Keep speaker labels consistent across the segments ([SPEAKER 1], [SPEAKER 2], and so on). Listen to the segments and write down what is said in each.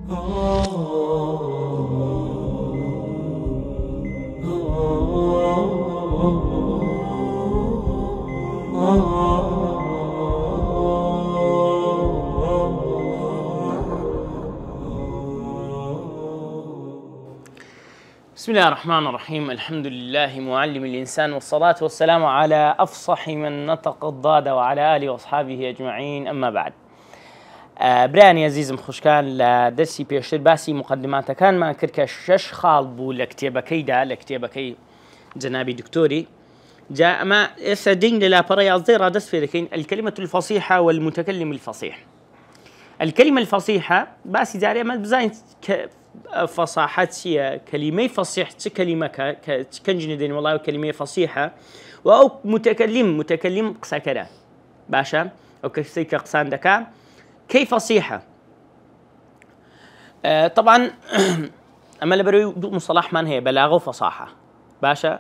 [SPEAKER 1] بسم الله الرحمن الرحيم. الحمد لله معلم الإنسان، والصلاة والسلام على أفصح من نطق الضاد وعلى آله وأصحابه أجمعين. أما بعد، براني عزيزم خوشكان لدرسي بيشتر باسي مقدمات كان ما كركا شش خالبو لكتابكي دا لكتابكي جنابي دكتوري جاء ما يسدين للا بريا الزيرة دس في لكن الكلمة الفصيحة والمتكلم الفصيح. الكلمة الفصيحة باسي داري ما بزاين فصاحة هي كلمة فصيح كلمة كنجن دين والله كلمة فصيحة أو متكلم قسكرة باشا أو كسيك قسان دكا كيف فصيحة. طبعا أما لبرو مصطلح من هي بلاغة وفصاحة باشا.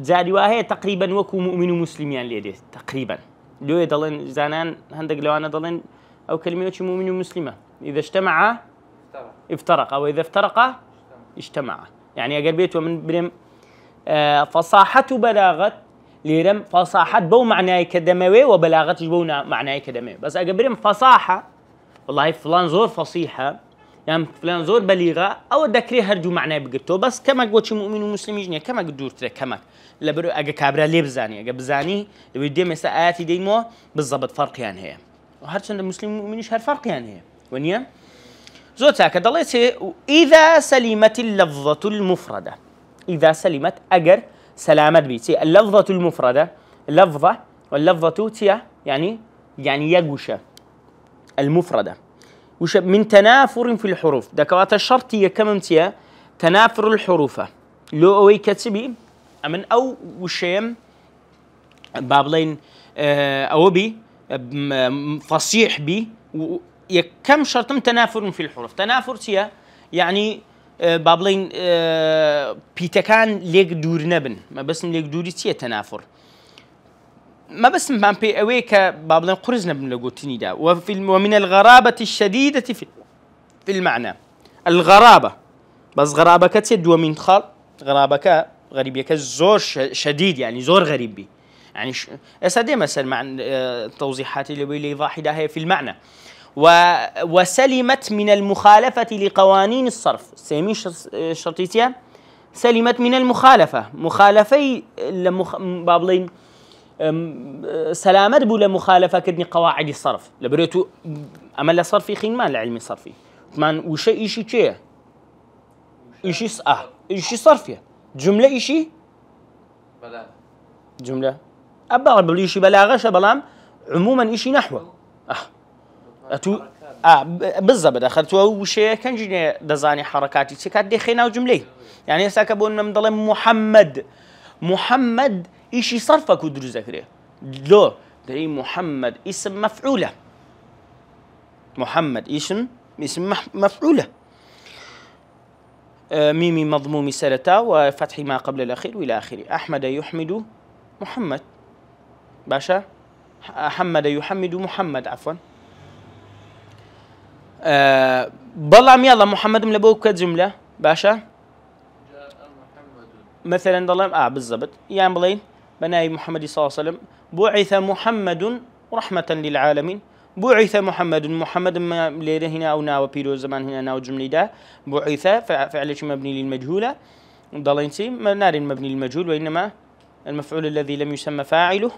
[SPEAKER 1] زادي وهي تقريبا وكو مؤمن مسلمين ليدي تقريبا لو يضلن زانان هندق لو أنا ضلن أو كلمة مؤمن مسلمة إذا اجتمع افترق أو إذا افترق اجتمع. يعني أقل بيت ومن برم فصاحة بلاغة ليرم فصاحة بو معناه كدموي وبلاغة بو معناه كدموي. بس أقل برم فصاحة والله فلان زور فصيحة يعني فلان زور بليغة أو ذكري هرجو معناه بقرته. بس كما قلت مؤمن ومسلم يجني كما قدور ترى كما لبرو أقل كابرا ليه بزاني أقل بزاني لو يدي مساءاتي ديمو بالضبط فرق يعني هي وهرشان المسلم مؤمنش هالفرق يعني هي ونيا زوتاك ضليت إذا سلمت اللفظة المفردة. إذا سلمت أجر سلامت بيتي اللفظة المفردة اللفظة واللفظة تيا يعني يجوشة المفردة وش من تنافر في الحروف دكوات الشرطية كم تيا تنافر الحروف لو أوي كتبي أمن أو وشيم بابلين أو بي فصيح بي كم شرط تنافر في الحروف. تنافر تيا يعني بابلين بيتكان ليك دور نبن ما بس ليك دوري تيا تنافر ما بس بامبي اويك بابلين قرز نبن لقوتني دا. ومن الغرابة الشديدة في المعنى الغرابة بس غرابة كتيد ومن خال غرابة غريبية كزور شديد يعني زور غريب بي يعني أسدي مثلا مع التوضيحات اللي ضاحدة هي في المعنى. وسلمت من المخالفة لقوانين الصرف. سيمي شرطيتيا سلمت من المخالفة مخالفي بابلين سلامت بولا مخالفة كدني قواعد الصرف لبريتو أمل صرفي خين ما لعلمي صرفي كمان وشيء إشي شيء إشي إشي صرفية جملة إشي بلاغة جملة أبغى بليشي بلاغة شبلام عموما إشي نحوه أتو بالضبط أخذتوا وشيء كان جيني دزاني حركاتي سكات دخينا وجملة يعني ساكبون من ضلم محمد إيشي صرفك ودرو ذكره لو دري محمد اسم مفعولة محمد اسم مفعولة ميمي مضمومي سلتا وفتح ما قبل الأخير وإلى آخره. أحمد يحمد محمد باشا حمد يحمد محمد عفوا بلام يلا محمد ملبوك جملة باشا جاء محمد مثلا ضلام بالضبط يعني بلين بناي محمد صلى الله عليه وسلم بعث محمد رحمة للعالمين. بعث محمد ما ليره هنا أو ناو بيرو زمان هنا ناو جملة ده بعث فعل مبني للمجهولة ضلين سي نار مبني للمجهول وإنما المفعول الذي لم يسمى فاعله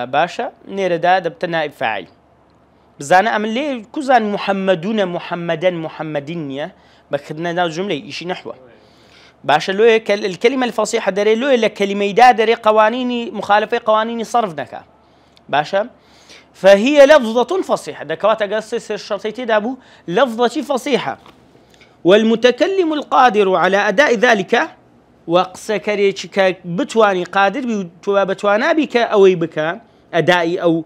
[SPEAKER 1] باشا نير ده دبت نائب فاعل بزانا أمن ليه كوزان محمدون محمدا محمدين بخدنا ناو جملة إشي نحوه باشا لو الكلمة الفصيحة داري لو إلا كلمة داري قوانين مخالفة قوانين صرف نكا باشا فهي لفظة فصيحة دكوات أقصص الشرطيتي دابو لفظة فصيحة. والمتكلم القادر على أداء ذلك وقسكريتك بتواني قادر بتوانا بك أو بك أدائي أو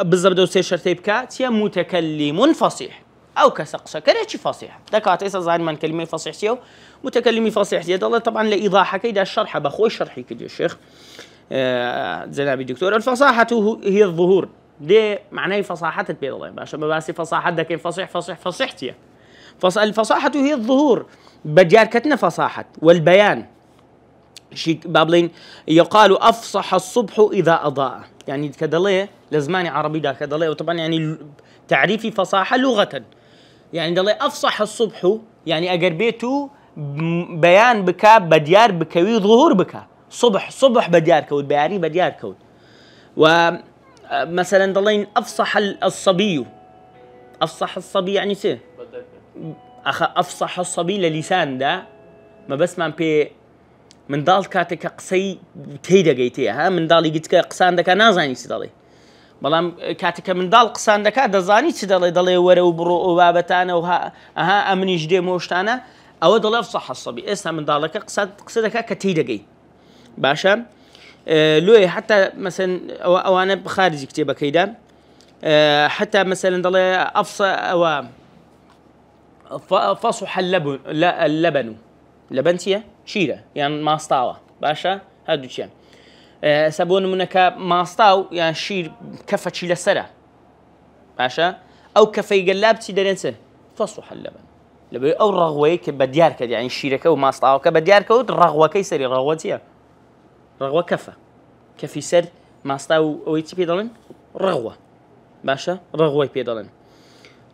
[SPEAKER 1] بالضبط أو سير شرطي بك تيا متكلم فصيح أو كسقسكريتش فصيح دكوات إيسا ظاهر من كلمة فصيح تيو متكلمي فصيح تيا الله طبعا لإيضاحك كيدا الشرح بخوي شرحي كده الشيخ جناب الدكتور. الفصاحة هي الظهور دي معناه فصاحة بيضلين باشا بباسي فصاحة دكين فصيحتية الفصاحة هي الظهور بجاركتنا فصاحة والبيان شيء بابلين يقال أفصح الصبح إذا أضاء يعني كدلية لزماني عربي دا كدلية وطبعا يعني تعريفي فصاحة لغة يعني دلية أفصح الصبح يعني أقربيته بيان بكا بديار بكوي ظهور بكا صبح بديار كود بياني بديار كود ومثلا دلين أفصح الصبي أفصح الصبي يعني سي أفصح الصبي للسان دا ما بس ما بي من دال كاتك قصي تيدا جيتيها من دال يجتك قصان دكا نازاني سدالي بلام كاتك من دال قصان دكا دزاني سدالي دالي ورا وبرو وبابتانا وها أمني جدي موشتانا أو دال أفصح الصبي اسمها من دالك قصدك كتيدا جي باشا لوي حتى مثلا أو أنا بخارج كتيبة كيدا حتى مثلا دالي أفصح أو فصح اللبن لبنتيه شيله يعني ماستاوه باشا هادو شيء سبون منك ماستاو يعني شير كفه شيله سرا باشا او كفه قلابتي درنسه فصح اللبن لبي او رغوي كبديارك يعني شيرك او ماستاو كبديارك او رغوه كيسري رغوتيه رغوه كفي سر ماستاو او يتي بيدلن رغوه باشا رغوي بيدلن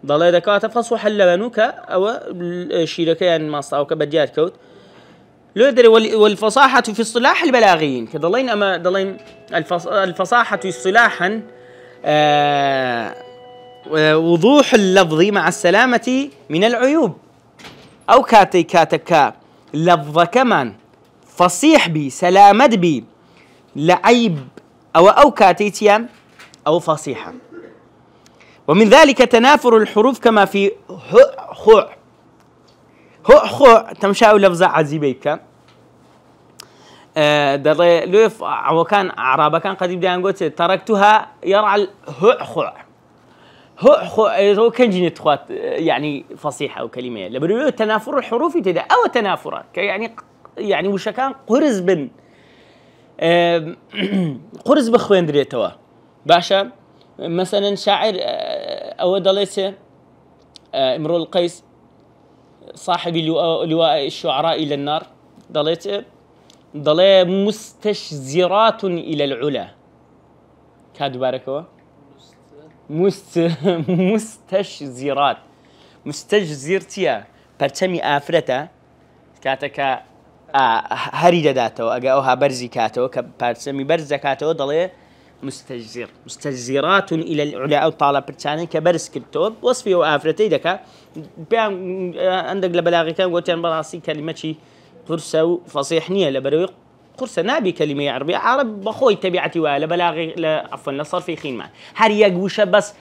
[SPEAKER 1] ضل دكات فصح اللبن ك او شيرك يعني ماستاو كبديارك كوت لو يدري والفصاحة في اصطلاح البلاغيين كضلين أما ضلين الفصاحة اصطلاحا وضوح اللفظ مع السلامة من العيوب أو كاتك لفظ كمان فصيح بي سلامة بي لعيب أو كاتيتيا أو فصيحة ومن ذلك تنافر الحروف كما في خو تمشاو لفظة عزيبيك دلي لوف وكان عربا كان قد يبدأ نقول تركتها يرعى هو كان جيني تخوات يعني فصيحة أو كلمة لبرو تنافر الحروف تدا أو تنافر يعني وش كان قرز بخوين دريتوا باشا مثلا شاعر أو دليسه امرؤ القيس صاحب لواء الشعراء إلى النار ضلي مستشزرات إلى العلا كادو باركوا مستشزرات مستجزرتيا برتمي آفرتا كاتك هريدة داتو أجاوها برزي كاتو كبرتمي برزة كاتو ضلي مستجزرات إلى العلا أو طالب برتاني كبرز كتوب وصفي وآفرتي دكا بيان عندك لبلاغي كان قلت أنا براسي كلمة شيء قرصة وفصيحنية لبروي قرصة نابي كلمة عربية عرب بخوي تبعتي ولا بلاغي لا عفوا لا صار في خين معه هل يجوش بس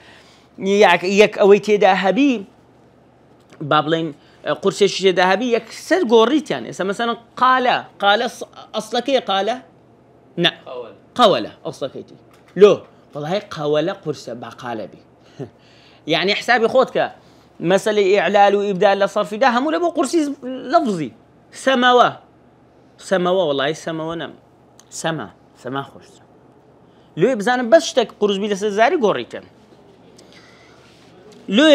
[SPEAKER 1] يك أويتي ذهبي بابلين قرصة شيء ذهبي يكسر قريت يعني مثلا قال أصلك إيه قال نعم قولة أصلك إيه لو والله قولة قرصة بقالبي يعني حسابي خودك مسألة إعلال وإبدال لصرف ده هم لبو قرصي لفظي سماوة والله سماوة نعم سما خرص لو يبزان بس شتك قرص بيدا سزاري قريتم لو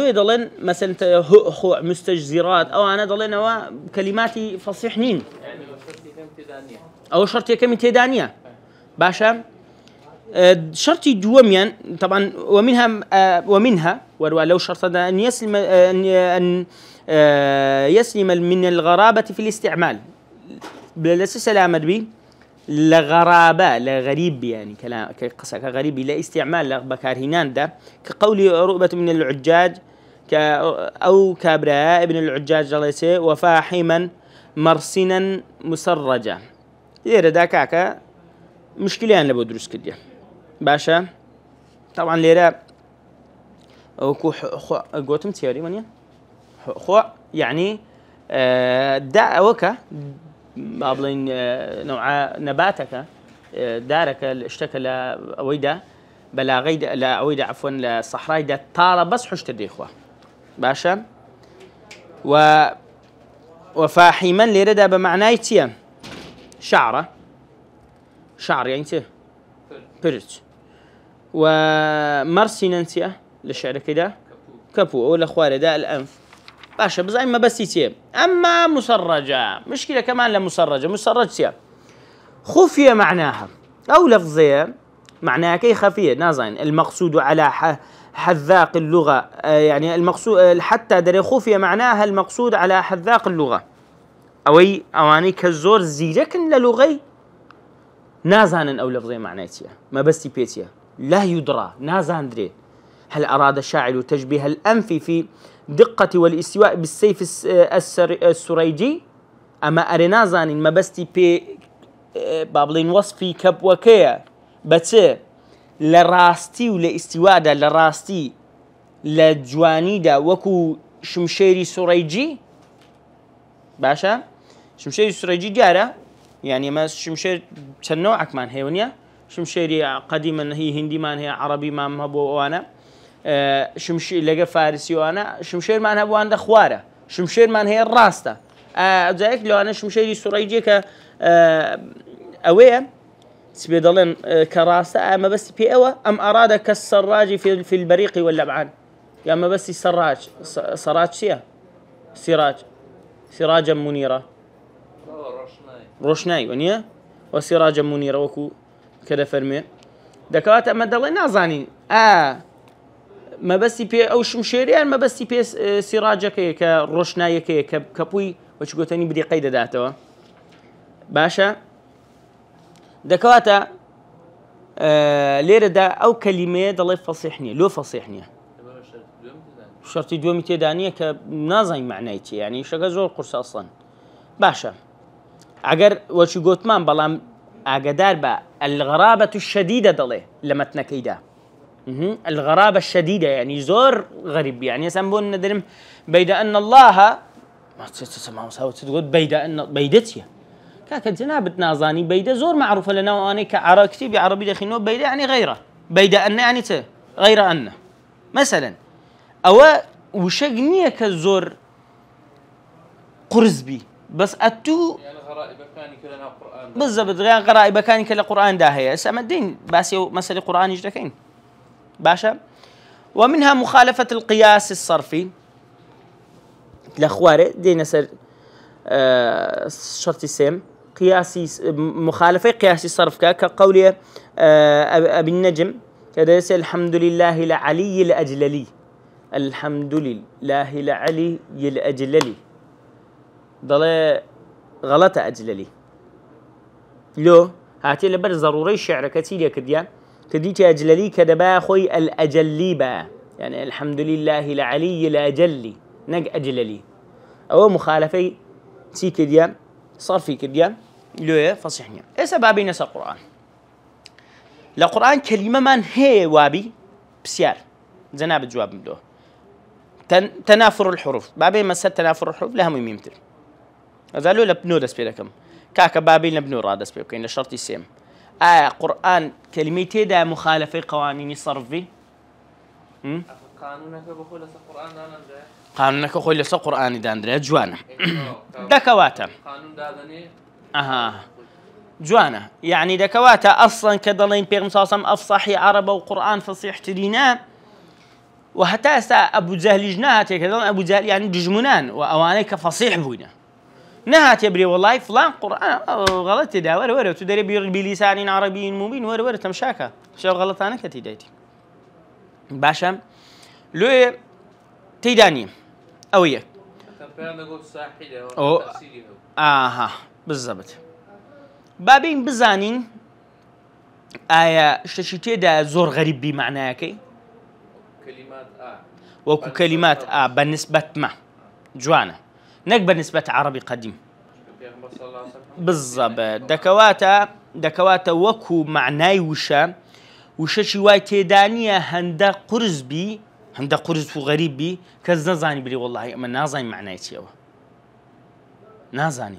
[SPEAKER 1] يضلن مثلا هو مستجزرات أو أنا ضلن هو كلماتي فصيحنين أو شرطي كم تدانية باشا شرطي دوميا طبعا ومنها ولو شرط أن يسلم من الغرابة في الاستعمال بلا سلامة بي لغرابة لغريب يعني كلام كغريب لا استعمال بكارهنان ده كقول رؤبة من العجاج أو كابراء ابن العجاج جلسه وفاحما مرسنا مسرجا ليرة دا كاكا مشكلة أنا بدرس كده باشا طبعا ليرة قوتم تياري منيا خو يعني دا وكا بابلين نوع نباتك دارك اشتكى لأويدا بلا غيد لا أويدا عفوا لصحراء دا طال بس حشت دي إخوة باشا وفاحما ليردا بمعنى يتيا شعر يعني تيه برج ومرسيننسيا للشعر كده كبو ولا خواري ده الأنف باشا بزاي ما بس يتيم أما مسرجة مشكلة كمان لمسرجة مسرج سيا خفية معناها أو لفظية معناها كي خفية نازين المقصود على حذاق اللغة يعني المقصود حتى دري خفية معناها المقصود على حذاق اللغة أوي أواني كالزور زيركن للغي نازان أو لفظية معناتها ما بس بيتيا لا يدرى نازان دري هل أراد الشاعر تشبيه الأنف في دقة والاستواء بالسيف السريجي أما أرنازان ما بس بي بابلين وصفي كبوكيا بس لراستي ولاستواء دا لراستي لجواني دا وكو شمشيري سريجي باشا شمشيري سريجي جارة يعني ما شمشير تنوعك مان هيونيا شمشيري قديما هي هندي مان هي عربي ما مهبو وانا شمشير لقى فارسي وانا شمشير مان هبو عند خواره شمشير مان هي الراسته زيك لو انا شمشيري سريجي ك اويه سبيدلن كراسه اما بس بي اوه ام اراد كالسراج في البريق واللبعان يا اما بس السراج سراج سيا سراج سراجا منيرا روشناي ونيا وسراجا منيرا وكو كذا فرمي دكات اما دلين نازانين ما بس بي او شمشيريان ما بس بي سراجك كروشناي كبوي وش قلتني بدي قيد داتوا باشا دكواتا ليرة دا أو كلمة دلي فصيحني لو فصيحني شرطي دومي تيدانية كنازين معنايتي يعني شغا زور قرص أصلا باشا عقر وشي قوتمان بلام عقدار با الغرابة الشديدة دلي لما تنكيدا الغرابة الشديدة يعني زور غريب يعني يسمون ندرم بيد أن الله ما تسمعوا سوا تقول بيد أن بيدتيا كاك جناب نازاني بيدا زور معروفة لنا وأنا كعرب كتيب عربي دخينه بيدا يعني غيره بيدا أن يعني غير أن مثلا أو وشجنية كزور قرزبي بس أتو
[SPEAKER 2] يعني غرائب كان كلنا قرآن
[SPEAKER 1] بالضبط غرائب كان كلا قرآن داهية سام الدين بس مسألة قرآن يجدكين باشا ومنها مخالفة القياس الصرفي الأخوار دي نسر شرط السام قياسي مخالفة قياسي صرف كقول أبي النجم كذا الحمد لله العلي الأجللي الحمد لله العلي الأجللي ضل غلط أجللي لو هاتي لبر ضروري الشعر كتير كديا كديت أجللي كدبا خوي الأجلي با يعني الحمد لله العلي الأجلي نق أجللي أو مخالفة تي كديا صرفي كديا لوية فصيحنيا إيه سبابي نسى القرآن القرآن كلمة من هي وابي بسيار جناب الجواب مدوه تنافر الحروف بابي مسألة تنافر الحروف لها مهم يمتل قالوا لبنو دس بيدكم كاكا بابي لبنو رادس بيوكين لشرطي سيم قرآن كلمتي دا مخالفة قوانين صرفي
[SPEAKER 2] قانونك بقول لس القرآن أنا
[SPEAKER 1] قانونك أخوي لسه قرآني داندري جوانا دكواتا
[SPEAKER 2] قانون دادني
[SPEAKER 1] جوانا يعني دكواتا أصلا كدلين بيغم صاصم أفصحي عرب وقرآن فصيح تدينا وحتى أسا أبو جهل جناهاتي كدلين أبو جهل يعني دجمنان وأوانيك فصيح بوينا نهات يبري والله فلان قرآن غلط دا ورا تدري بلسان عربي مبين ورا تمشاكا شو غلط أنا كتيدايتي باشا لو تيداني أويك بالضبط بابين بزانين آية شتي دا زور غريب بمعناكي
[SPEAKER 2] كلمات
[SPEAKER 1] وكو كلمات بالنسبة ما جوانا نك بالنسبة عربي قديم بالضبط دكواتا وكو معناي وشا واي تيدانية هندا قرز بي هندا قرز غريب بي كز نزاني بري والله اما نازاني معناي تيوه نازاني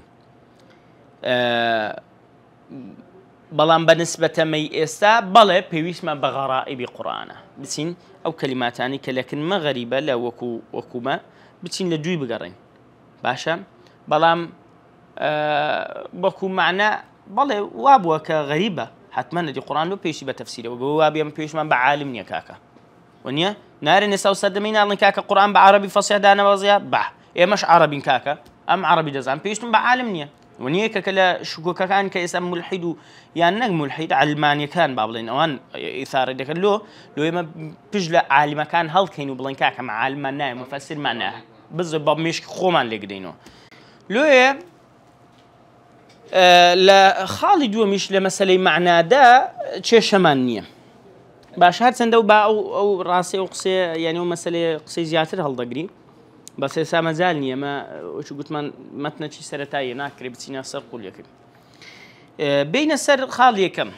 [SPEAKER 1] بلان بالنسبة مي استا بلا بيويسما بغرائب قرآنه بسين او كلماتاني لكن ما غريبة لا وكو ما بسين لدوي بقرين باشا بلام بكو معنى بلا وابوك غريبة حتما دي قرآن لو بيشي بتفسيره وجواب بيم بيش من بعالم نيا كاكا ونيا نار نساو سدمين على كاكا قرآن بعربي فصيح دانا وزيا بح إيه مش عربي كاكا أم عربي دزان بيش من بعالم نيا ونيا كلا شو كان كيسم ملحد يعني نجم ملحد علماني كان بابلين أوان إثارة ده لو يما بيجلا عالم كان هل كانوا بلين كاكا مع علمنا مفسر معناه بالضبط مش خومان لقدينه لو لا خالد ومش لمسألة معنى دا شيء شمانية باش هاد سندو با أو راسي أو قصي يعني أو مسألة قصي زياتر هالضقري بس سام زالني ما وشو قلت من متنا شيء سرتاي ناكري بتسينا سر قول يكم بين السر خالي كم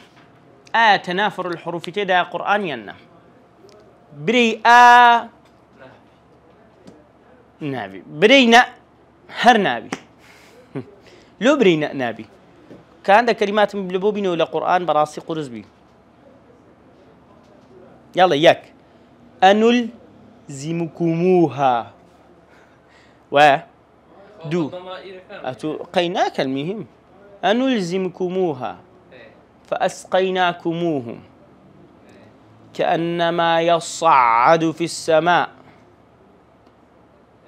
[SPEAKER 1] تنافر الحروف تدا قرآنيا بري نابي برينا هر نابي لو برينا نابي كان ده كلمات بلبوبين ولا قرآن براسي قرز بي يلا ياك أنلزمكموها دو قيناك المهم أنلزمكموها فأسقيناكموهم كأنما يصعد في السماء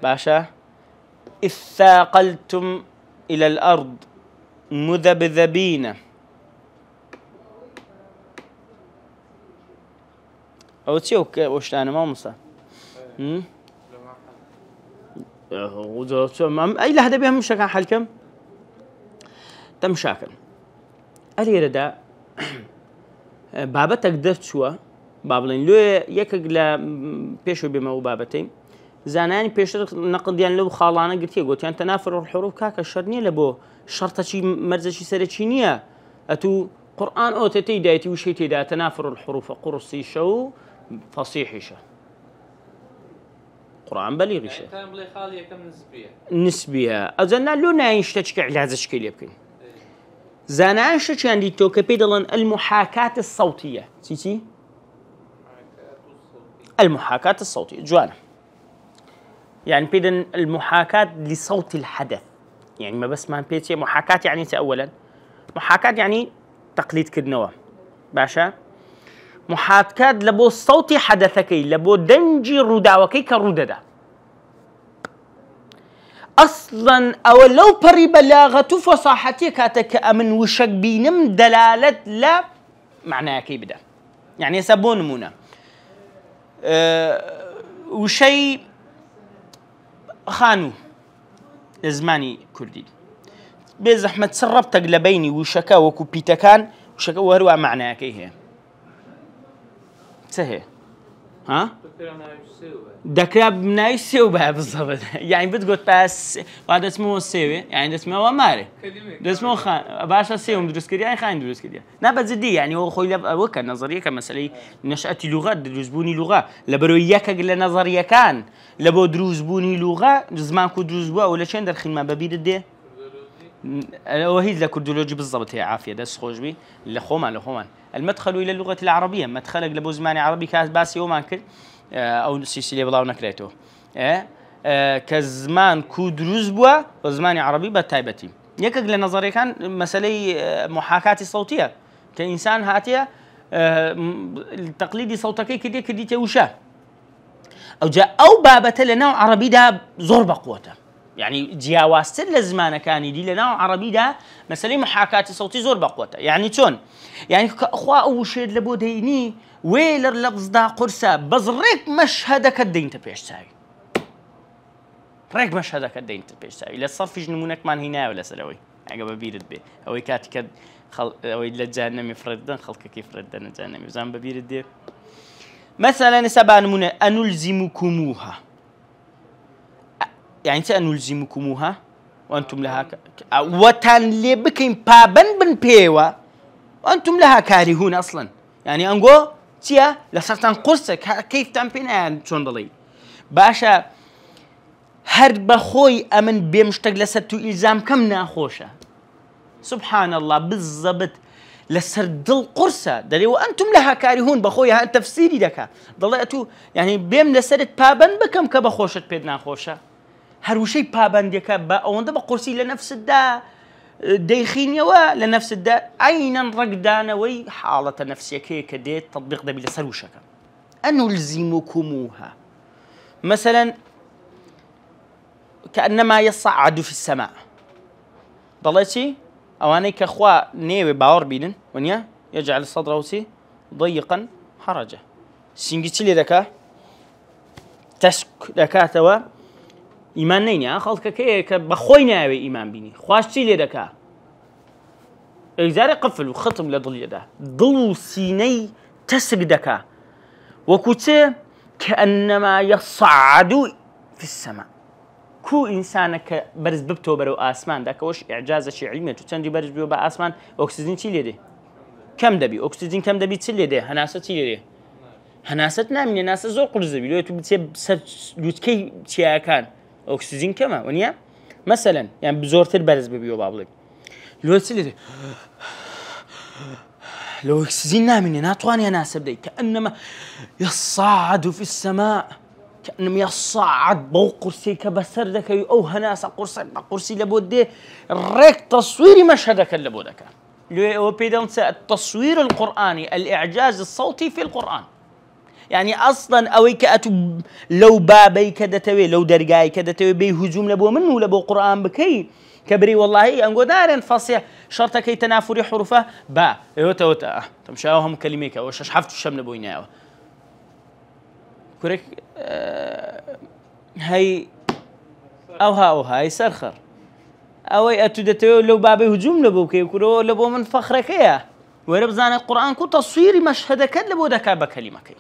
[SPEAKER 1] باشا إذ ثاقلتم إلى الأرض مذبذبين أو تشوك وش أنا ما مصا أي لحظة بهم مش كان حل كم تم شاكل ألي ردا بابتك درت شوا بابلين لو يكجلا بيشو بما وبابتين زاناني بيشر نقديان لو خالانا قلت يعني تنافر الحروف كاكا الشرنية لبو شرطة شي مرزة شي سرتشينية أتو قرآن أو تتيدايتي وشي تيدا تنافر الحروف قرصي شو فصيحي شو قرآن بليغي شو
[SPEAKER 2] يعني بلي خالية كم
[SPEAKER 1] نسبية أزنا لو نايش تشكي علاز شكل يبكي زانان شو عندي توكا بيدلن المحاكاة الصوتية سيتي المحاكاة الصوتية جوانا يعني بيدن المحاكاة لصوت الحدث يعني ما بس ما بيتي محاكاة يعني أولا محاكاة يعني تقليد كدنوا باشا محاكاة لبو صوت حدثكي لبو دنجي روداوكي كروددا أصلا أو لو بري بلاغة فصاحتي كاتك أمن وشك بينم دلالة لا معناها كي بدا يعني يسبون مونا وشي خانو لزماني كردي بزحمة تسربتك لبيني وشكا وكو بيتكان وشكا وهروا معناها كي هي سهي ها دكرا بناي سيوبها بالضبط يعني بتقول بس وهذا اسمه السيوي يعني اسمه وماري ده اسمه خان باشا سيوم درس كريا يعني خان درس كريا نبت زدي يعني هو خوي وكان نظريه كمسألة نشأة لغات دروزبوني لغة لبروياك قل نظريه كان لبو دروزبوني لغة زمان كو دروزبوا ولا شين در خدمة ببيد ده وهي لكردولوجي بالضبط هي عافية ده خوش بي لخومان المدخل إلى اللغة العربية مدخلك لبو زمان عربي كاس باس يوم كل أو سيسيلي بلاو نكريتو كزمان كودروز بوا وزمان عربي بتايبتي يكك لنظري كان مسألة محاكاة الصوتية كإنسان هاتية التقليدي صوتكي كدي توشا أو جاء أو بابة لنا عربي ده زور بقوته يعني جياواستر لزمان كان يدي لنا عربي ده مسألة محاكاة الصوتي زور بقوته يعني شون يعني أخوة أو شيء لبوديني ويلر لفظ دا قرصة بزريك مشهدك الدين تبيش ساوي ريك مشهدك الدين تبيش ساوي لا صار في جنمونك مان هنا ولا سلوي عقب بيرد به أو كاتك أو لجهنم يفردن خلق كيف ردنا جهنم يزام ببيرد به مثلا سبعة نمونة أنلزمكموها يعني سأنلزمكموها وأنتم لها وتنلبكين بابن بيوا وأنتم لها كارهون أصلا يعني أنقو تيا لسرتان قرصة كيف تنبين شون ضلي باشا هرب خوي أمن بيمشتق لسرتو إلزام كم ناخوشة سبحان الله بالضبط لسر دل قرصة دلي وأنتم لها كارهون بخوي ها تفسيري دكا ضليتو يعني بيم لسرت بابن بكم كبخوشة بيد ناخوشة هر وشي بابن دكا با أوندا بقرصي لنفس الدا دەیخینەوە لە نەفسدا عینەن ڕەگدانەوەی حاڵەتە نەفسیەکەیە کە دێت تەطبیق دەبی لەسەر وشەکە. أنلزمكموها مثلا كأنما يصعد في السماء ضلتي أواني كأخوة نيوي باور بينن ونيا يجعل صدره ضيقا حرجة سينجتي لي ذكا تسك ذكاتوا إيمان نينيا خلق كي بخوي ناوي إيمان بيني خواشتي لي ذكا إجزاري قفل وختم لضل يده ضل سيني تسك ذكا وكوتي كأنما يصعد في السماء كو إنسانك برز ببتو برو آسمان داك وش إعجاز شيء علمي تندي برز بيو بآسمان أكسجين تيلي دي كم دبي أكسجين كم دبي تيلي دي هناسة تيلي دي هناسة نامي ناسة زور قرز دبي لو تبتسب لوتكي تيا كان أكسجين كما ونيا مثلا يعني بزورتر برز بيو بابلي لو تيلي دي لو أكسجين نامي ناتواني ناسة بدي كأنما يصعد في السماء كأنما يصعد بو قرسي كبسر دك أو هناسة قرسي لبودي ريك تصويري مشهدك لبودك لو بيدونس التصوير القرآني الإعجاز الصوتي في القرآن يعني أصلا أوي كأتو لو بابي كدتوي لو درجاي كدتوي بي هجوم لبو منه لبو قرآن بكي كبري والله أنقو دارن فصيح شرطة كي تنافري حروفه با يوتا تمشاوهم كلميك وش حفتوا الشمل بويناوه كوريك هاي أو هاي سرخر أوي أتودتو لو بابي هجوم لبوكي كورو لبو من فخرك يا وربزان القرآن كو تصويري مشهدك لبو دكا بكلمك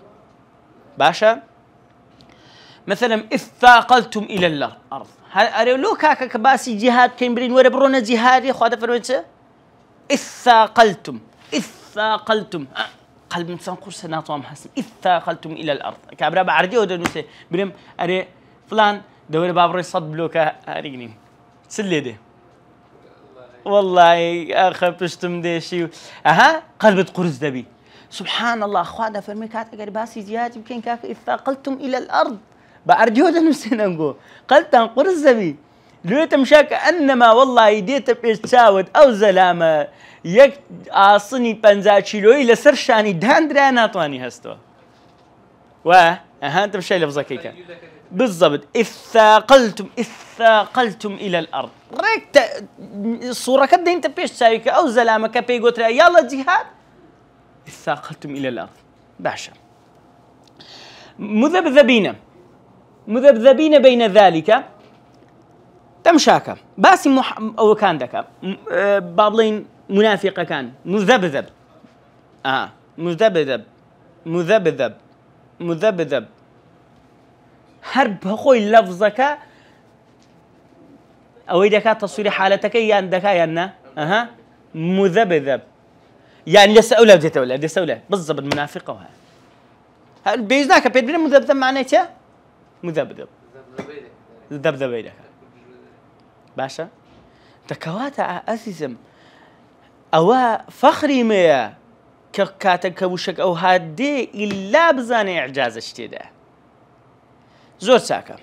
[SPEAKER 1] باشا مثلا إذ ثاقلتم إلى الأرض هل لو كاكا كباسي جهاد كيمبرين وربرونا جهادي خواده فرميتش إذ ثاقلتم قلب إنسان قرص ناطوام حسن إذ ثاقلتم إلى الأرض كابرا بعردي ودنوسي بريم أري فلان دوري بابري صد بلوكا أريني تسلي دي والله أخبشتم دي شيء قلب قرص دبي سبحان الله خواده فرمي كاتا قرباسي جهاد يمكن كاكا إذ ثاقلتم إلى الأرض بعردي ودنوسي نقول قلتان قرص دبي لو تمشاك أنما والله يديت بيشتاود أو زلامة يك آصني بنزاتشيلوي لسرشاني دهاندرا ناطواني هستو أنت مشي لفظكيكا بالضبط إذ ثاقلتم إلى الأرض ريك الصورة كده أنت بيش تساويك أو زلامة كبي قلت يلا جهاد إذ ثاقلتم إلى الأرض باشا مذبذبين بين ذلك تمشاك باسي أو كان دكا بابلين منافقة كان مذبذب مذبذب هرب خوي لفظك أو إذا كان تصوير حالتك يانا مذبذب يعني لسأولة دي بالضبط المنافقة وها بيزناك بيدنا مذبذب معناته مذبذب ذبذب باشا تكواتا أسيسم أو فخري ميا كاتك وشك أو هادي إلا بزاني إعجاز اشتدا زور ساكا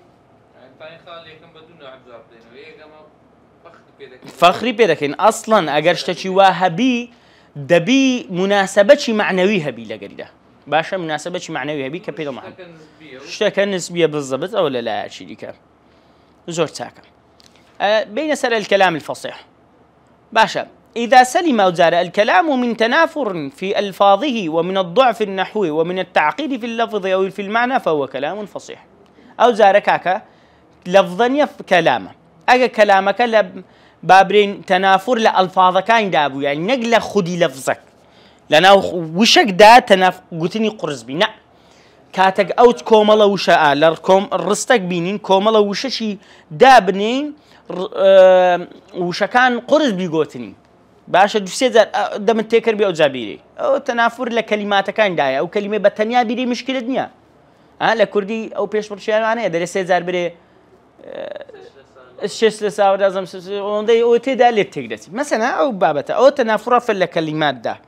[SPEAKER 1] فخري بيدكين أصلا أجرشتشي واهبي دبي مناسبة معنوية بي لقريده باشا مناسبة معنوية بي كبيرة محمد اشتكى نسبية بالضبط أو لا شيء كان زور ساكا بين سر الكلام الفصيح باشا إذا سلم أوزار الكلام من تنافر في ألفاظه ومن الضعف النحوي ومن التعقيد في اللفظ أو في المعنى فهو كلام فصيح أوزار كاكا لفظا كلامه أجا كلامك بابرين تنافر لألفاظ كان دابو يعني نقل خدي لفظك لأنه وشك دا قلتني قرز بي نعم كاتك أوت كوملا وشاء لركم الرستك بينين كوملا وششي دابنين وشكان قرز بيقوتني باشا دوسيزار دم التكر بي أو زابيري أو تنافر لكلمات كان دايا أو كلمة بتنيا بيري مشكلة دنيا لكردي أو بيش برشيان عنه ده سيزار بري الشيس لسا ورازم وندي أو تدا للتقدس مثلا أو بابته أو تنافر في الكلمات ده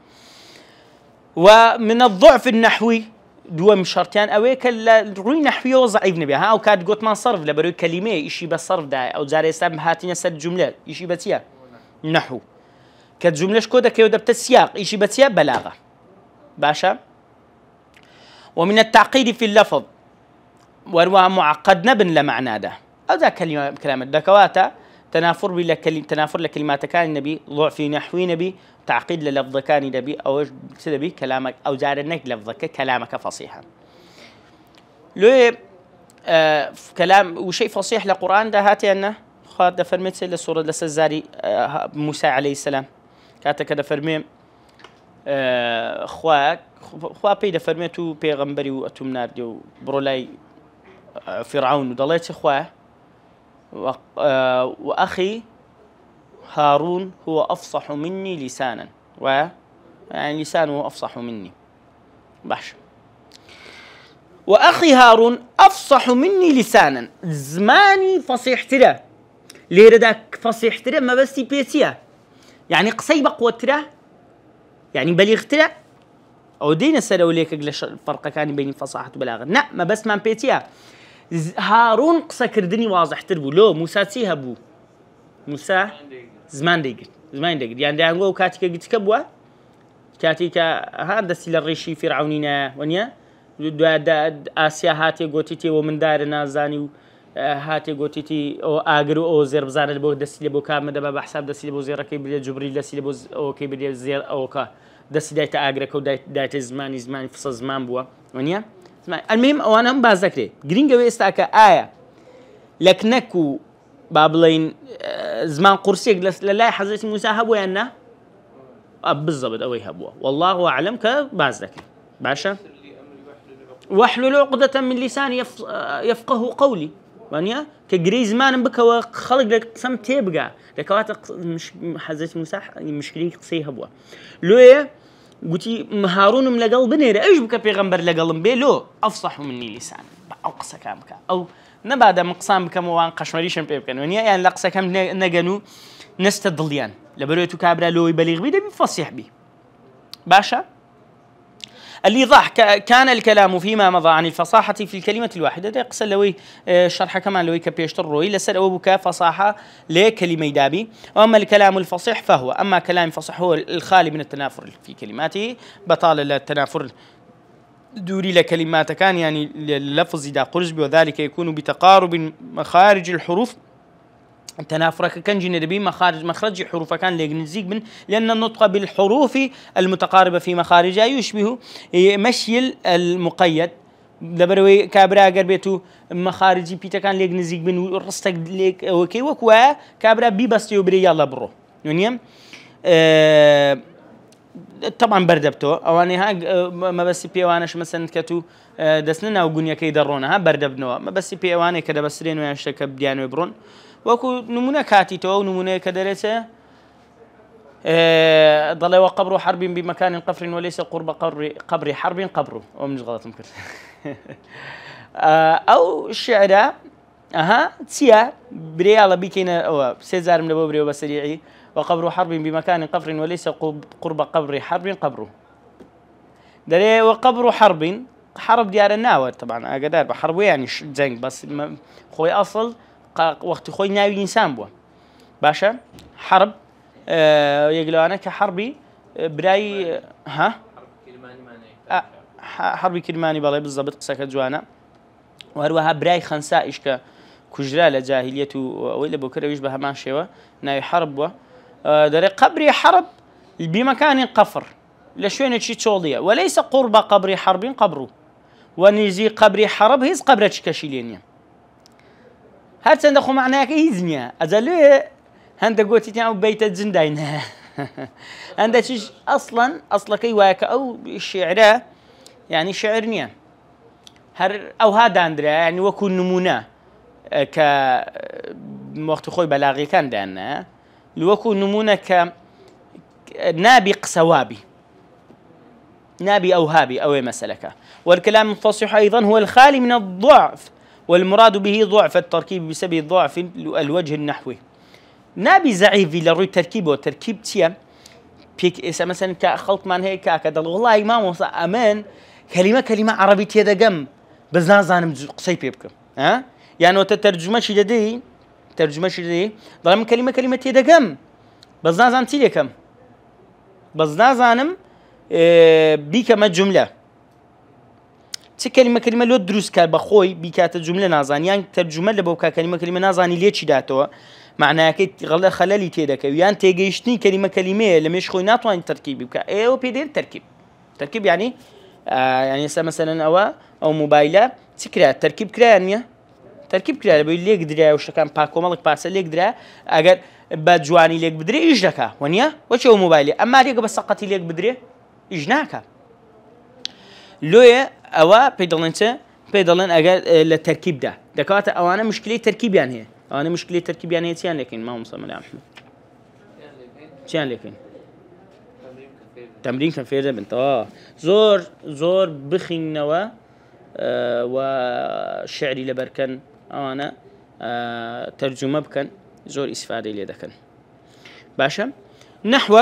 [SPEAKER 1] ومن الضعف النحوي دو مشارتيان أويك الروي نحوي وضعيف نبيها أو كاد قلت ما صرف لبروي كلمة إشي بالصرف ده أو زاري سام هاتين سد جملة إشي بتيا نحو كجملة كودا كيودا بتسياق إيشي بتسياق بلاغة باشا. ومن التعقيد في اللفظ وروى معقد نبن لمعنى ده أو ذا كلام الدكواتا تنافر لكلمات كان النبي ضعف نحوي نبي تعقيد للفظ كان نبي أو سدبي كلامك أو زادنك لفظك كلامك فصيحا لو كلام وشيء فصيح للقرآن ده هاتي أنه خاد فرميت للسورة لسزاري موسى عليه السلام كاتا كده فرمي خوا بيدا فرميتو بيغمبري وأتم ناردي برولاي فرعون وضليت خواه وأخي هارون هو أفصح مني لسانا يعني لسانه أفصح مني بحش وأخي هارون أفصح مني لسانا زماني فصيح ترى ليه ردك فصيح ترى ما بس بيتيا يعني قصي بقوة ترى يعني بليغ ترى أو دينا سلو ليك الفرق كان بين فصاحة وبلاغة لا ما بس ما بيتيا هارون قصة كردني واضح تربو لو موسى تيها بو موسى زمان دقيق يعني دا نقول كاتيكا قلت كبوا كاتيكا هذا سيل الريشي فرعونينا ونيا دا آسيا هاتي قوتيتي ومن دارنا زاني هاتي قوتيتي او اغرو او زير بزار البو دسيل بو كام دبا بحساب دسيل بو زير كيبل جبريل دسيل بو او كيبل زير او كا دسيل دايت اغركو دايت زمان فص زمان بوا ونيا المهم وانا بازكري جرينجوي استاكا آية لكنكو بابلين زمان قرصيك لله حضرت موسى هبوا يانا بالضبط اوي هبوا والله اعلم كبازكري باشا واحلل عقدة من لساني يفقه قولي وانيا كجري زمان بك وخلق لك قسم تبقى لكوات مش حضرت موسى مشكلة قصي هبوا لويه قلتي هارون من لقلب نيرة ايش بك بيغمبر لقلب بي لو افصح مني لسان او قصة كامك او نبادا مقسام بك موان قشمريشن بيبكن ونيا يعني لقصة كام نجنو نستضليان لبرويتو كابرا لو يبلغ بي ده بفصيح بي باشا اللي ضح كان الكلام فيما مضى عن الفصاحة في الكلمة الواحدة ده قصة لوي شرح كمان لوي كبيشتر روي لسر أو بكا فصاحة لكلمة دابي وأما الكلام الفصيح فهو أما كلام فصيح هو الخالي من التنافر في كلماته بطال التنافر دوري لكلمات كان يعني اللفظ دا قرزب وذلك يكون بتقارب مخارج الحروف التنافرك كان جندبي مخرج حروف كان لنزيق من لأن النطق بالحروف المتقاربة في مخارجها يشبه مشي المقيد دبروي كابرا قربيتو مخارجي بيتا كان لنزيق من رستك ليك وكي وكوا كابرا بيبستيو بري يلا برو نونيم طبعا بردبتو اواني ها ما بس بي واناش مثلا كتو دسننا وغنيا كيدرونا ها بردبنو ما بس بي واني كدا بسرين ويشك بديانو يبرون وكو نمونه كاتيتو نمونه كدرسه ضل وقبر حرب بمكان قفر وليس قرب قبر حرب قبره ومش غلط ممكن او الشعر تسيا برياله بيكينا او سيزار من بوبري وبسريعي وقبر حرب بمكان قفر وليس قرب قبر حرب قبره دري وقبر حرب ديار الناور طبعا اقدر بحرب يعني زنق بس خوي اصل وقت خوي ناوي انسان بوا باشا حرب يقولوا انا كحربي براي
[SPEAKER 2] حرب كلماني معناه
[SPEAKER 1] حرب كلماني بالله بالضبط قصه جوانا وهروها براي خنساء اشك كجرا لجاهليته ولا بكره يشبه ما شيوا ناوي حرب دري قبري حرب بمكان قفر لشوين شي تشوليه وليس قرب قبر حرب قبره ونيزي قبري حرب هيز قبرتش كشيلينيا هات سندخو معناك ايزنيا ازلو هند قوتي تاع بيت الزنداين هند شيء اصلا كي واك او الشعر يعني شعرنيا هر او هذا اندرا يعني وكون نمونه ك وقت خوي بلاغي كان دانا لوكو نمونه ك نابق سوابي نابي او هابي او مسلكه والكلام الفصيح ايضا هو الخالي من الضعف والمراد به ضعف التركيب بسبب ضعف الوجه النحوي نابي زعيف لروي تركيبه تركيب تيا بيك مثلا كخلط من هيك كذا والله ما وصل امان كلمه عربيه تيدا بس نازانم قصي بيبكم يعني وتترجمه شي ضل من كلمه تيدا بەس نازانم چی لێکەم بەس نازانم بیکەمە جملە چ کەلیمە لۆ دروست کات بە خۆی بیکاتە جملە نازانیان تەرجمە لە بەو کەلیمە نازانی لێ چی داتەوە معناکەی غەڵە خەلەلی تێدەکەوێت یان تێگەیشتنی کەلیمەیە لە مێش خۆی ناتوانین تەرکیبی بکە ئێوە پێ دێن تەرکیب یعنی ئێستا مەسەلەن ئەو موبایلە چی کرا تەرکیب کرایان نییە تەرکیب کرا لەبەوەی لێک درایە و شتەکان پاکۆمەڵێک پارسە لێک درا ئەگەر بە جوانی لێک بدرێ ئیش دەکا وەنیە وەچێ ئەو موبایلێ ئەمما لێکە بە سەقەتی لێک بدرێ ئیش ناکە لۆیە ئەوە پێی دەڵێن چە پێی دەڵێن ئەگەر لە تەرکیبدا دەکەواتە ئەوانە مشکلەی تەرکیبیان هەیە ئەوانە مشکلەی تەرکیبیان هەیە چیان لێکەین مامۆستا مەلا ئەحمەد چیان لێکەین تەمرین کە فێر دەبن زۆر بخینەوە و شعری لەبەرکەن ئەوانە تەرجمە بکەن زۆر ئیسفادەی لێ دەکەن باشە نحو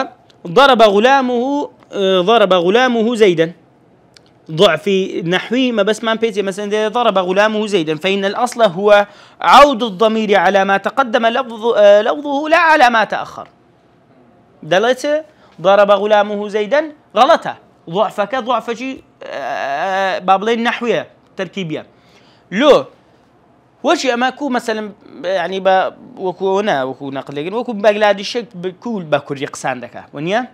[SPEAKER 1] ضرب غلامه زيدا ضعفي نحوي ما بس ما بيتي مثلا ضرب غلامه زيدا فإن الأصل هو عود الضمير على ما تقدم لفظه لا على ما تأخر دلته ضرب غلامه زيدا غلطة ضعف شيء بابلين نحوية تركيبية لو وشي أما كو مثلا يعني وكو نقل لكن وكو بنغلاديش بكول باكوري قسان دكا ونيا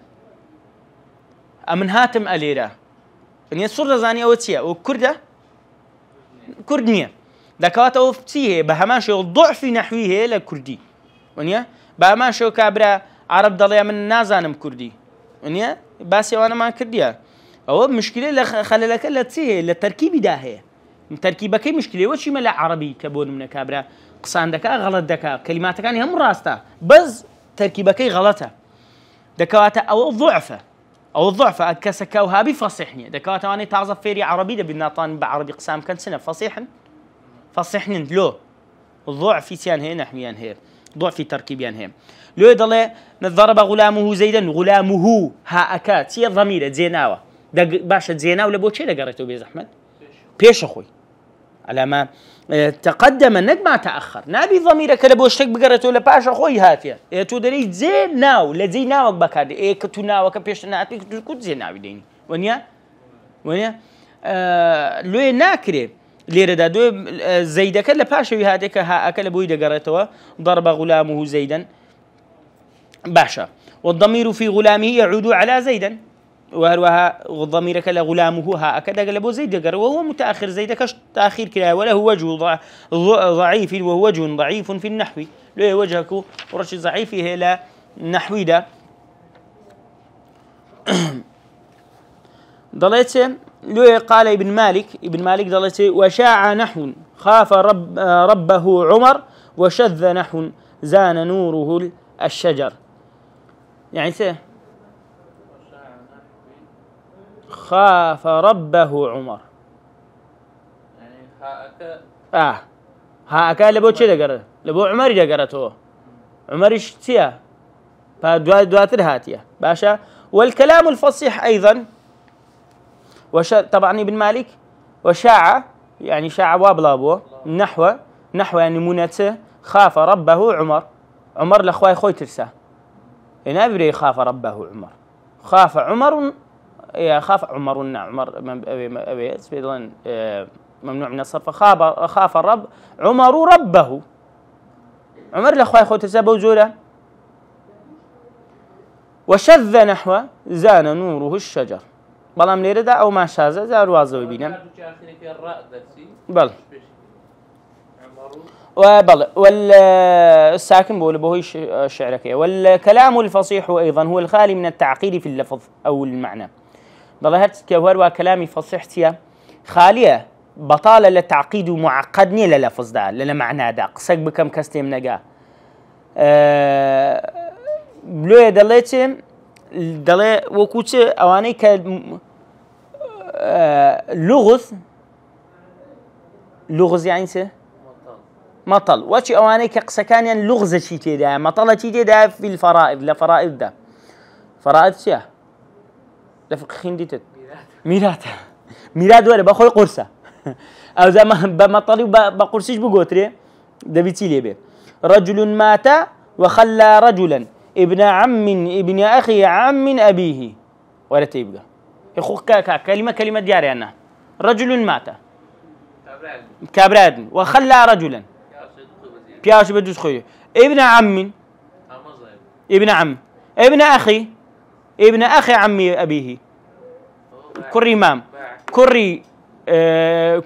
[SPEAKER 1] أمن هاتم أليرا ونيا صورة زانية وتشيا وكردة كردنية دكاتا وفتيه بهماشو ضعف نحويه لكردي ونيا بهماشو كابرا عرب ضليا من نازانم كردي ونيا باسي وانا ما كرديا أو مشكلة خلالك لا تسيه للتركيب داهية تركيبك مشكلة وشي ملا عربي كبون من كابرا قصان دكا غلط دكا كلماتك يعني هم راستا بس تركيبك غلطة دكاتا أو ضعفة أكسكا وهابي فصيحني دكاتا واني تعظف فيري عربي ده بالناطان بعربي قسام كان سنة فصيحن لو الضعف في سيان هي نحويان هي ضعف في تركيبيان هي لو يضل ضرب غلامه زيدا غلامه ها أكاد سي الضمير زيناوة باشا زيناو لبوتشي لقريتو بيز أحمد بيش أخوي على ما تقدم نك ما تأخر نبي ضميرك لبوشتك بقريتو لباش أخوي هاتيا تو دري زيناو لزيناوك بكادي إيه كتوناوك بيش ناتي كنت زيناوي ديني ونيا لو ناكري ليرة دو زيدك لباش هاتيك ها أكل بوي دقريتو ضرب غلامه زيدا باشا والضمير في غلامه يعود على زيدا وهروها ضميرك لغلامه ها أكد قلبه زيد قر وهو متأخر زيدك تأخير كلا وله وجه ضعيف وهو وجه ضعيف في النحو له وجهك ورش ضعيف هي نحوي ده ضليت له قال ابن مالك ضليت وشاع نحو خاف ربه عمر وشذ نحو زان نوره الشجر يعني سه خاف ربه عمر يعني هاكا لبو تشي دقر لبو عمر دقرته عمر اشتيا فدواتر هاتيه باشا والكلام الفصيح ايضا طبعا ابن مالك وشاع يعني شاع وابلابو نحو يعني منته خاف ربه عمر لاخوي خوي ترسى هنا بري خاف ربه خاف عمر خاف عمر أبي ممنوع من الصرف خاف الرب عمر ربه عمر الأخوة خوت سبوا زولا وشذ نحو زان نوره الشجر بلام ليردا أو ما شاذ زار واضح بينا بل والساكن بقول بهو الشعر كي والكلام الفصيح أيضا هو الخالي من التعقيد في اللفظ أو المعنى ضلهت كوهر وكلامي فصيحتيا خالية بطالة للتعقيد ومعقدني للفظ ده للمعنى ده قصك بكم كستيم نجا بلو دلي وكوتش أواني لغز يعني سه مطل وشي أواني كقسكان يعني لغز شيء تدا مطلة شيء تدا في الفرائض لفرائض ده فرائض شيء لفق خنديت ميراد ولا بخوي قرصة أو زي ما بمطلي بقرصيش بقطري ده بيتيلي به رجل مات وخلى رجلا ابن عم ابن أخي عم أبيه ولا تيبقى يخو كلمة دياري أنا رجل مات كابراد وخلى رجلا بياش بدوس خويه ابن عم ابن عم ابن أخي عمي أبيه كري مام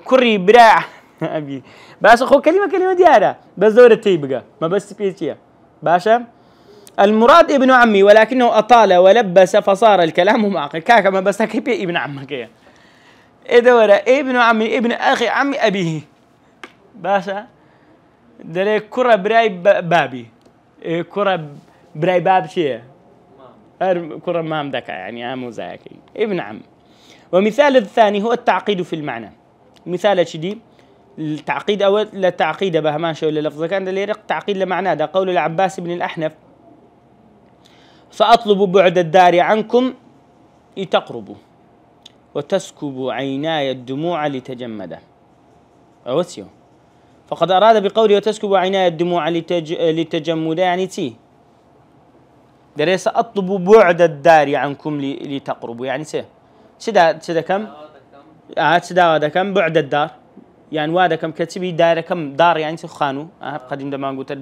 [SPEAKER 1] كري براع أبي باشا خو كلمة ديارة بس دورة تيبقى ما بس بيتيا باشا المراد ابن عمي ولكنه أطال ولبس فصار الكلام معقد كاكا ما بس كيف ابن عمك يا إيه دورة ابن عمي ابن أخي عمي أبيه باشا دري كرة براي بابي كرة براي باب شيء كرة مام دكا يعني أمو زاكي ابن عم. ومثال الثاني هو التعقيد في المعنى. مثال شديد التعقيد أو لا تعقيد بهمان شو ولا لفظ كان اللي يرق تعقيد لمعناه ده قول العباس بن الأحنف فأطلب بعد الدار عنكم لتقربوا وتسكب عيناي الدموع لتجمد أوسيو فقد أراد بقوله وتسكب عيناي الدموع لتجمد يعني تي دريس أطلب بعد الدار عنكم لتقربوا يعني سدا كم سدا هذا كم بعد الدار يعني وادا كم كتبي دار كم دار يعني خانو قديم ده ما قلت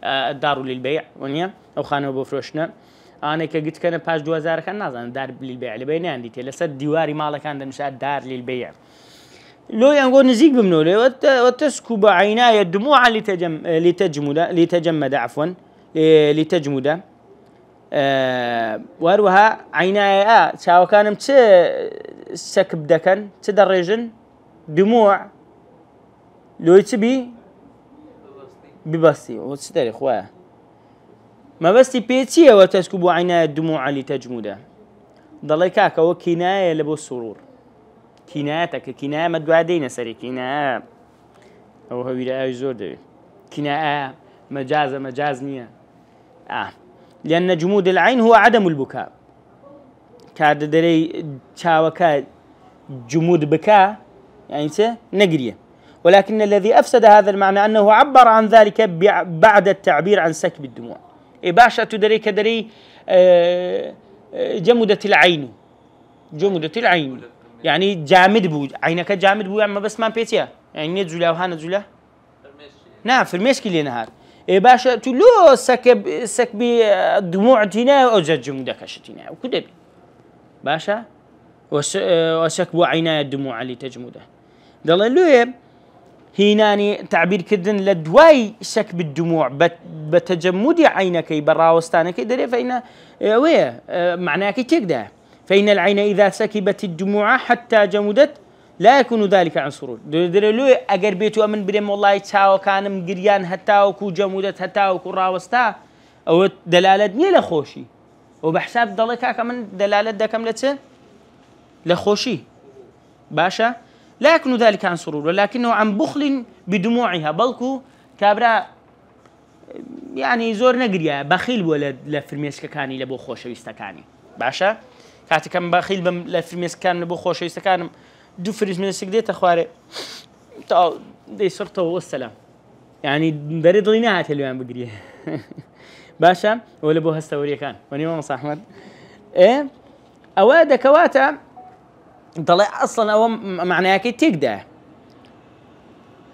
[SPEAKER 1] الدار للبيع ونيا أو خانو بفروشنا أنا كقلت كنا باش 2000 كان نازل دار للبيع اللي بيني عندي تلسد ديواري مالك عند مشاهد دار للبيع لو يعني نزيق بمنولي وتسكب عيناي الدموع لتجمد عفوا لتجمد وروها عيناي شاو كان سكب دكن تدرجن دموع لو تبي ببستي وتستري خواه ما بستي بيتي وتسكب عيناي الدموع لتجمد ضلي كاكا وكناية لبو السرور كنايتك كناية ما دوادين سري كناية أو هو يلاقي زور ده كناية مجاز نية لأن جمود العين هو عدم البكاء كاد دري شاوكا جمود بكاء يعني نقريه ولكن الذي أفسد هذا المعنى أنه عبر عن ذلك بعد التعبير عن سكب الدموع باشا تدري كدري جمدت العين يعني جامد بو عينك جامد بو يعني بس ما بيتيا يعني نزولا وهنا نزولا نعم في المشكل نهار باشا تلو سكب الدموع تنا أو جمدك شتنا وكده باشا وسكب عيناي الدموع لتجمده ضل هيناني تعبير كدن لدواي سكب الدموع بتجمد عينك براوستانك دري فإن معناك تكده فإن العين إذا سكبت الدموع حتى جمدت لا يكون ذلك عن سرور دري أجر بيتو أمن بريم والله تاو كان مجريان حتى وكو جمدت حتى وكو راوستا أو دلالة نيل خوشي وبحساب ضلك كمان دلالة ده كملته لخوشي باشا لا يكون ذلك عن سرور ولكنه عن بخل بدموعها بلكو كابرا يعني زور نقريا بخيل ولا لفرميسك كاني لبو خوش ويستكاني باشا كاتي كم بخيل لفرميسك كان لبو خوش ويستكانم دو فريز من السكديت اخواري دي صرته والسلام يعني بريد ضيناها اليوم بقريه باشا ولا بو هستوريه كان وني ما صح احمد ايه اواد كواتا طلع اصلا او معناها كي تقدع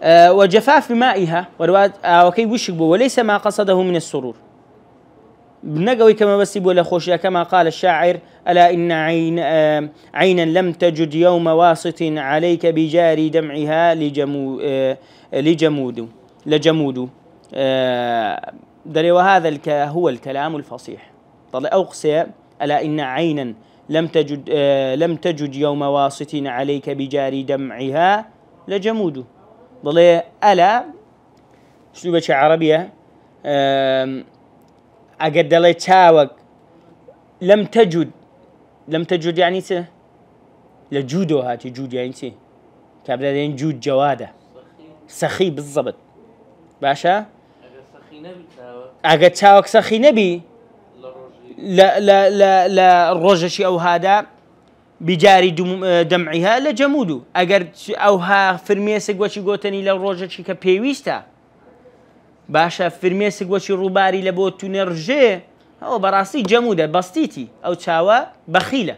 [SPEAKER 1] وجفاف مائها وكي وشبه وليس ما قصده من السرور بنقوي كما بس يقول خوشيا كما قال الشاعر ألا إن عينا لم تجد يوم واسط عليك بجاري دمعها لجمود دري وهذا هو الكلام الفصيح طلع أقصى ألا إن عينا لم تجد يوم واسط عليك بجاري دمعها لجمود ضل ألا أسلوب عربية أقد لي تاوك لم تجد يعني لجودو هاتي جود يعني كابلين جود جوادة سخي بالضبط باشا أقد تاوك سخي نبي لا الرجشي أو هذا بجاري دمعها لجمودو أقر أو ها فرميسك وشي قوتني للرجشي كبيويستا باشە فرمێسک وەچی ڕووباری لە بۆ تو نێڕژێ ئەوە بەڕاستی جەمودە بەستیتی ئەو چاوە بەخیلە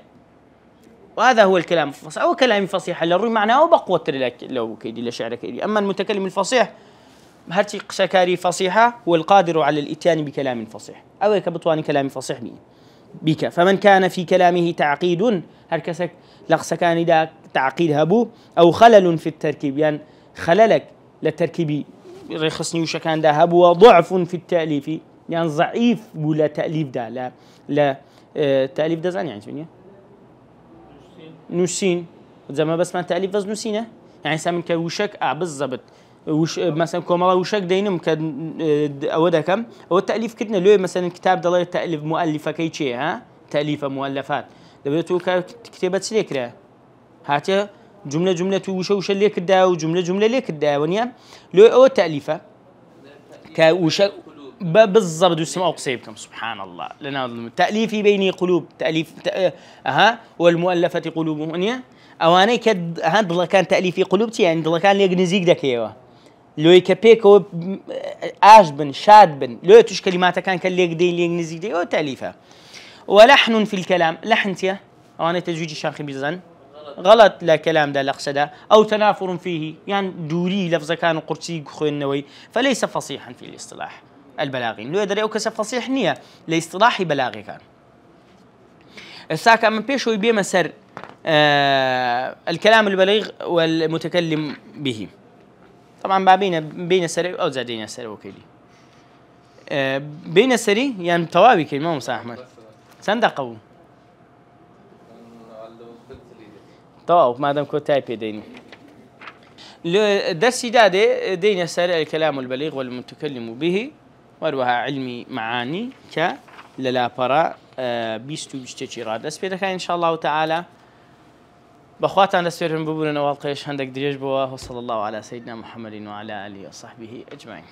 [SPEAKER 1] وهذا هو الكلام الفصيح أو كلام فصيح للروي معناه بقوة لو كيدي لشعر كيدي أما المتكلم الفصيح هرتي قشكاري فصيحة هو القادر على الإتيان بكلام فصيح أو كبطوان كلام فصيح بك فمن كان في كلامه تعقيد هركسك لقسكان دا تعقيد هبو أو خلل في التركيب يعني خللك للتركيب رخصني وشكان دا هبو وضعف في التأليف يعني ضعيف ولا تأليف دا لا تأليف دا زاني يعني نوسين زي ما بس ما تأليف بس نوسينه يعني سامن كوشك بالضبط وش مثلا كمالا وشك دينم أودا كم أو التأليف كتنا ليه مثلا كتاب ضلية تأليف مؤلفة كي شيء ها تأليف مؤلفات دبيتو كتابات سليكرة هاتي جملة وش ليك دا وجملة ليك دا ونيا ليه أو تأليفة كوش بالضبط اسمه قصيبكم سبحان الله لنا تأليفي بين قلوب تأليف والمؤلفة قلوبهم ونيا أواني كد هاد كان تأليفي قلوبتي يعني ضل كان ليك نزيق دكيوا لو يكبيكو عجبن شادبن لو تش كلمات كان ليك دي ليك نزيق دي أو تأليفه ولحن في الكلام لحنتيا أواني تزويج شاخي بيزن غلط لا كلام ده لقصده أو تنافر فيه يعني دوري لفظ كان قرصي خوي النووي فليس فصيحا في الاصطلاح البلاغي لو يدري أو كسب فصيح نية لاصطلاح بلاغي كان الساكا من بيشو يبي مسر الكلام البليغ والمتكلم به طبعا بين السري أو زادين السري وكيلي بين السري يعني توابي كلمة مسا أحمد صندقوا طواف ما دام كنت تايبي ديني درسي دادي دين السري الكلام البليغ والمتكلم به وروها علمي معاني ك للا برا بيستو بيشتكي راد أسبيرك إن شاء الله تعالى بأخواتنا أسبيرهم ببورنا والقيش عندك دريج بواه وصلى الله على سيدنا محمد وعلى آله وصحبه أجمعين